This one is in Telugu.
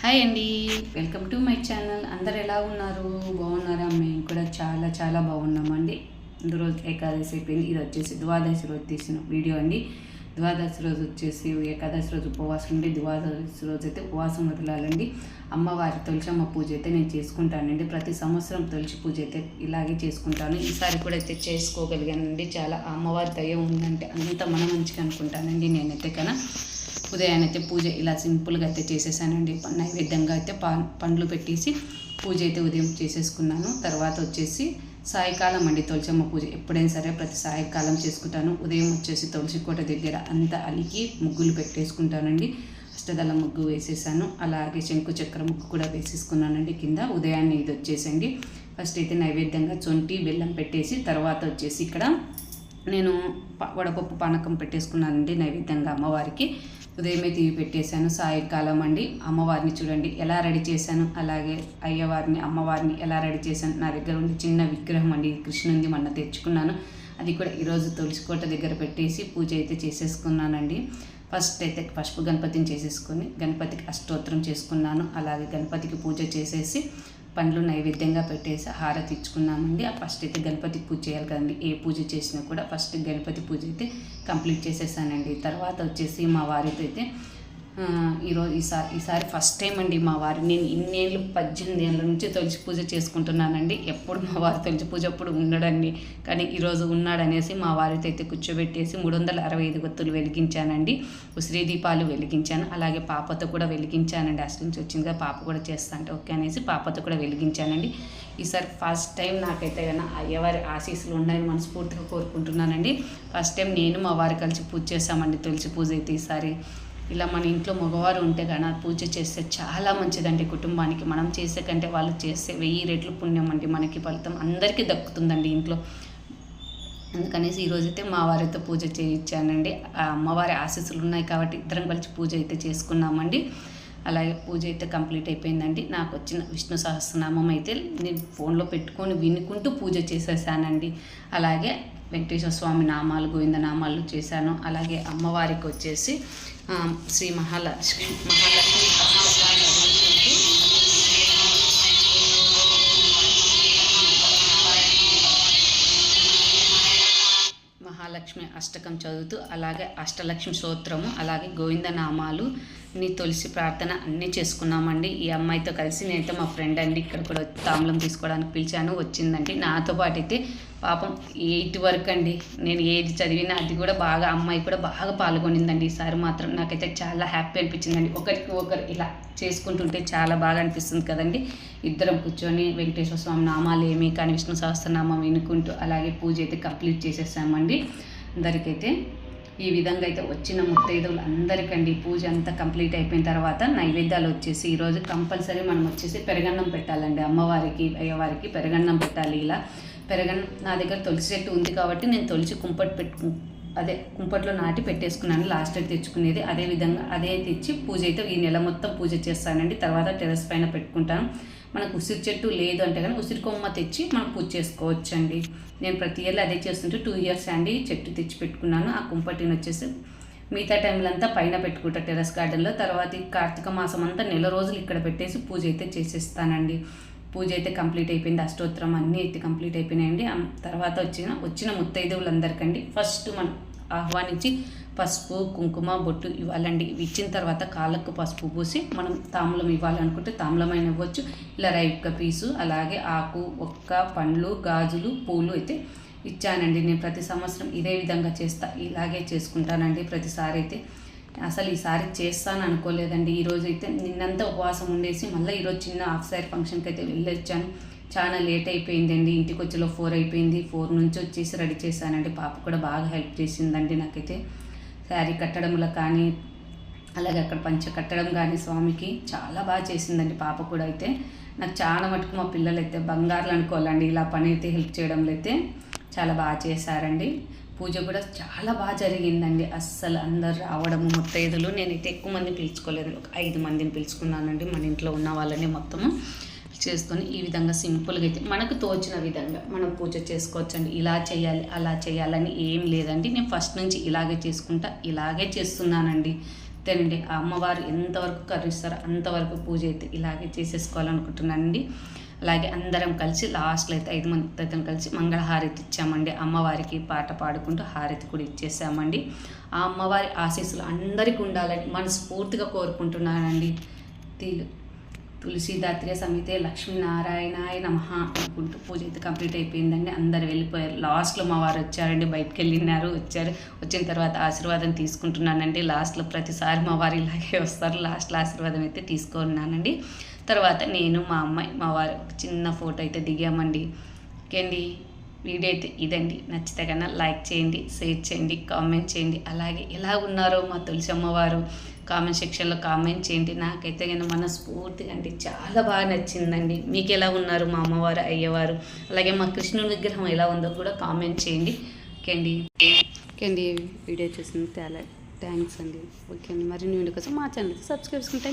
హాయ్ అండి, వెల్కమ్ టు మై ఛానల్. అందరు ఎలా ఉన్నారు? బాగున్నారా? మేము కూడా చాలా చాలా బాగున్నామండి. ముందు రోజు ఏకాదశి అయిపోయింది. ఇది వచ్చేసి ద్వాదశి రోజు తీసిన వీడియో అండి. ద్వాదశి రోజు వచ్చేసి ఏకాదశి రోజు ఉపవాసం ఉండి ద్వాదశి రోజు అయితే ఉపవాసం వదలాలండి. అమ్మవారి తులసమ్మ పూజ అయితే నేను చేసుకుంటానండి. ప్రతి సంవత్సరం తులసి పూజ అయితే ఇలాగే చేసుకుంటాను. ఈసారి కూడా అయితే చేసుకోగలిగానండి. చాలా అమ్మవారి దయ ఉందంటే అంత మన మంచిగా అనుకుంటానండి నేనైతే కన్నా. ఉదయాన్నే అయితే పూజ ఇలా సింపుల్గా అయితే చేసేసానండి. నైవేద్యంగా అయితే పండ్లు పెట్టేసి పూజ అయితే ఉదయం చేసేసుకున్నాను. తర్వాత వచ్చేసి సాయంకాలం అండి తులసమ్మ పూజ ఎప్పుడైనా సరే ప్రతి సాయంకాలం చేసుకుంటాను. ఉదయం వచ్చేసి తులసి కోట దగ్గర అంతా అలికి ముగ్గులు పెట్టేసుకుంటానండి. అష్టదళ ముగ్గు వేసేసాను. అలాగే శంకు చక్ర ముగ్గు కూడా వేసేసుకున్నానండి కింద. ఉదయాన్నే ఇది వచ్చేసండి ఫస్ట్ అయితే నైవేద్యంగా చొంటి బెల్లం పెట్టేసి తర్వాత వచ్చేసి ఇక్కడ నేను వడపప్పు పానకం పెట్టేసుకున్నానండి నైవేద్యంగా అమ్మవారికి. ఉదయమే తీవి పెట్టేశాను. సాయంకాలం అండి అమ్మవారిని చూడండి ఎలా రెడీ చేశాను, అలాగే అయ్యవారిని అమ్మవారిని ఎలా రెడీ చేశాను. నా దగ్గర ఉండి చిన్న విగ్రహం అండి కృష్ణుంది, మొన్న తెచ్చుకున్నాను. అది కూడా ఈరోజు తులసికోట దగ్గర పెట్టేసి పూజ అయితే చేసేసుకున్నానండి. ఫస్ట్ అయితే పసుపు గణపతిని చేసేసుకొని గణపతికి అష్టోత్తరం చేసుకున్నాను. అలాగే గణపతికి పూజ చేసేసి పండ్లు నైవేద్యంగా పెట్టేసి హారతి ఇచ్చుకున్నామండి. ఫస్ట్ అయితే గణపతి పూజ చేయాలి కదండి. ఏ పూజ చేసినా కూడా ఫస్ట్ గణపతి పూజ అయితే కంప్లీట్ చేసేసానండి. తర్వాత వచ్చేసి మా వారితో అయితే ఈసారి ఫస్ట్ టైం అండి మా వారి, నేను ఇన్నేళ్ళు 18 ఏళ్ళ నుంచి తులసి పూజ చేసుకుంటున్నానండి. ఎప్పుడు మా వారి తులసి పూజ అప్పుడు ఉండడండి, కానీ ఈరోజు ఉన్నాడనేసి మా వారితో అయితే కూర్చోబెట్టేసి 365 ఒత్తులు వెలిగించానండి. ఉసిరి దీపాలు వెలిగించాను. అలాగే పాపతో కూడా వెలిగించానండి. అసలు నుంచి వచ్చిందిగా పాప కూడా చేస్తా అంటే ఓకే అనేసి పాపతో కూడా వెలిగించానండి. ఈసారి ఫస్ట్ టైం నాకైతే కన్నా అయ్యవారి ఆశీస్సులు ఉన్నాయని మనస్ఫూర్తిగా కోరుకుంటున్నానండి. ఫస్ట్ టైం నేను మా వారు కలిసి పూజ చేస్తామండి తులసి పూజ అయితే. ఈసారి ఇలా మన ఇంట్లో మగవారు ఉంటే కానీ పూజ చేస్తే చాలా మంచిదండి కుటుంబానికి. మనం చేసే కంటే వాళ్ళు చేస్తే 1000 రెట్లు పుణ్యం అండి. మనకి ఫలితం అందరికీ దక్కుతుందండి ఇంట్లో. అందుకనేసి ఈరోజైతే మా వారితో పూజ చేయించానండి. ఆ అమ్మవారి ఆశీస్సులు ఉన్నాయి కాబట్టి ఇద్దరం కలిసి పూజ అయితే చేసుకున్నామండి. అలాగే పూజ అయితే కంప్లీట్ అయిపోయిందండి. నాకు వచ్చిన విష్ణు సహస్రనామం అయితే నేను ఫోన్లో పెట్టుకొని వినుకుంటూ పూజ చేసేసానండి. అలాగే వెంకటేశ్వర స్వామి నామాలు, గోవింద నామాలు చేశాను. అలాగే అమ్మవారికి వచ్చేసి శ్రీ మహాలక్ష్మి మహాలక్ష్మి అష్టకం చదువుతూ అలాగే అష్టలక్ష్మి స్తోత్రము అలాగే గోవింద నామాలు నీ తులసి ప్రార్థన అన్నీ చేసుకున్నామండి. ఈ అమ్మాయితో కలిసి నేనైతే మా ఫ్రెండ్ అండి ఇక్కడ కూడా తాంబూలం తీసుకోవడానికి పిలిచాను, వచ్చిందండి. నాతో పాటు అయితే పాపం 8 వరకు అండి నేను ఏది చదివినా అది కూడా బాగా అమ్మాయి కూడా బాగా పాల్గొనిందండి. ఈసారి మాత్రం నాకైతే చాలా హ్యాపీ అనిపించిందండి. ఒకరికి ఒకరు ఇలా చేసుకుంటుంటే చాలా బాగా అనిపిస్తుంది కదండి. ఇద్దరం కూర్చొని వెంకటేశ్వర స్వామి నామాలు ఏమి కానీ విష్ణు సహస్రనామం వినుకుంటూ అలాగే పూజ అయితే కంప్లీట్ చేసేసామండి. అందరికైతే ఈ విధంగా అయితే వచ్చిన ముత్తైదువులు అందరికండి పూజ అంతా కంప్లీట్ అయిపోయిన తర్వాత నైవేద్యాలు వచ్చేసి ఈరోజు కంపల్సరీ మనం వచ్చేసి పెరగన్నం పెట్టాలండి. అమ్మవారికి అయ్యవారికి పెరగన్నం పెట్టాలి. ఇలా పెరగన్నం నా దగ్గర తులసి చెట్టు ఉంది కాబట్టి నేను తులసి కుంపట్లో నాటి పెట్టేసుకున్నాను. లాస్ట్ అయితే తెచ్చుకునేది అదేవిధంగా అదే తెచ్చి పూజ అయితే ఈ నెల మొత్తం పూజ చేస్తానండి. తర్వాత టెర్రస్ పైన పెట్టుకుంటాను. మనకు ఉసిరి చెట్టు లేదు అంటే కానీ ఉసిరి కొమ్మ తెచ్చి మనం పూజ చేసుకోవచ్చండి. నేను ప్రతి ఇయర్లో అదే చేస్తుంటే 2 ఇయర్స్ అండి చెట్టు తెచ్చి పెట్టుకున్నాను. ఆ కుంపటిని వచ్చేసి మిగతా టైంలో అంతా పైన పెట్టుకుంటా టెర్రస్ గార్డెన్లో. తర్వాత ఈ కార్తీక మాసం అంతా నెల రోజులు ఇక్కడ పెట్టేసి పూజ అయితే చేసేస్తానండి. పూజ అయితే కంప్లీట్ అయిపోయింది. అష్టోత్తరం అన్నీ అయితే కంప్లీట్ అయిపోయినాయండి. తర్వాత వచ్చిన ముత్తైదువులందరికండి ఫస్ట్ మనం ఆహ్వానించి పసుపు కుంకుమ బొట్టు ఇవ్వాలండి. ఇచ్చిన తర్వాత కాళ్ళకు పసుపు పూసి మనం తాంబూలం ఇవ్వాలనుకుంటే తాంబూలమైన ఇవ్వచ్చు. ఇలా రైక్క పీసు అలాగే ఆకు ఒక్క పండ్లు గాజులు పూలు అయితే ఇచ్చానండి. నేను ప్రతి సంవత్సరం ఇదే విధంగా ఇలాగే చేసుకుంటానండి ప్రతిసారి అయితే. అసలు ఈసారి చేస్తాను అనుకోలేదండి. ఈరోజు అయితే నిన్నంతా ఉపవాసం ఉండేసి మళ్ళీ ఈరోజు చిన్న హాఫ్ సారీ ఫంక్షన్కి అయితే వెళ్ళొచ్చాను. చాలా లేట్ అయిపోయిందండి. ఇంటికి వచ్చేలో 4 అయిపోయింది. 4 నుంచి వచ్చేసి రెడీ చేశానండి. పాప కూడా బాగా హెల్ప్ చేసిందండి నాకైతే. శారీ కట్టడంలో కానీ అలాగే అక్కడ పంచ కట్టడం కానీ స్వామికి చాలా బాగా చేసిందండి పాప కూడా. అయితే నాకు చాలా మటుకు మా పిల్లలు అయితే బంగారులు అనుకోవాలండి. ఇలా పని అయితే హెల్ప్ చేయడంలో అయితే చాలా బాగా చేశారండి. పూజ కూడా చాలా బాగా జరిగిందండి. అస్సలు అందరు రావడము ముత్తైదులు నేనైతే ఎక్కువ మందిని పిలుచుకోలేదు, ఒక 5 మందిని పిలుచుకున్నానండి. మన ఇంట్లో ఉన్న వాళ్ళని మొత్తము చేసుకొని ఈ విధంగా సింపుల్గా అయితే మనకు తోచిన విధంగా మనం పూజ చేసుకోవచ్చండి. ఇలా చేయాలి అలా చేయాలని ఏం లేదండి. నేను ఫస్ట్ నుంచి ఇలాగే చేసుకుంటా ఇలాగే చేస్తున్నానండి. అంతేనండి. ఆ అమ్మవారు ఎంతవరకు కరుణిస్తారో అంతవరకు పూజ అయితే ఇలాగే చేసేసుకోవాలనుకుంటున్నానండి. అలాగే అందరం కలిసి లాస్ట్లో అయితే 5 మంది కలిసి మంగళహారతి ఇచ్చామండి. అమ్మవారికి పాట పాడుకుంటూ హారతి కూడా ఇచ్చేసామండి. ఆ అమ్మవారి ఆశీస్సులు అందరికీ ఉండాలని మనస్ఫూర్తిగా కోరుకుంటున్నానండి. తులసీదాత్రే సమేతే లక్ష్మీనారాయణాయ నమః అనుకుంటూ పూజ అయితే కంప్లీట్ అయిపోయిందండి. అందరు వెళ్ళిపోయారు. లాస్ట్లో మా వారు వచ్చారండి, బయటకు వెళ్ళినారు. వచ్చిన తర్వాత ఆశీర్వాదం తీసుకుంటున్నానండి. లాస్ట్లో ప్రతిసారి మా వారు ఇలాగే వస్తారు. లాస్ట్లో ఆశీర్వాదం అయితే తీసుకున్నానండి. తర్వాత నేను, మా అమ్మాయి, మా వారు ఒక చిన్న ఫోటో అయితే దిగామండి. ఓకే అండి, వీడియో అయితే ఇదండి. నచ్చితే కన్నా లైక్ చేయండి, షేర్ చేయండి, కామెంట్ చేయండి. అలాగే ఎలా ఉన్నారో మా తులసి అమ్మవారు కామెంట్ సెక్షన్లో కామెంట్ చేయండి. నాకైతే కానీ మనస్ఫూర్తిగా అంటే చాలా బాగా నచ్చిందండి. మీకు ఎలా ఉన్నారు మా అమ్మవారు, అయ్యవారు, అలాగే మా కృష్ణుని విగ్రహం ఎలా ఉందో కూడా కామెంట్ చేయండి. ఓకే అండి, వీడియో చూసిన చాలా థ్యాంక్స్ అండి. ఓకే అండి, మరిన్ని వీడియో కోసం మా ఛానల్ సబ్స్క్రైబ్ చేసుకుంటాను.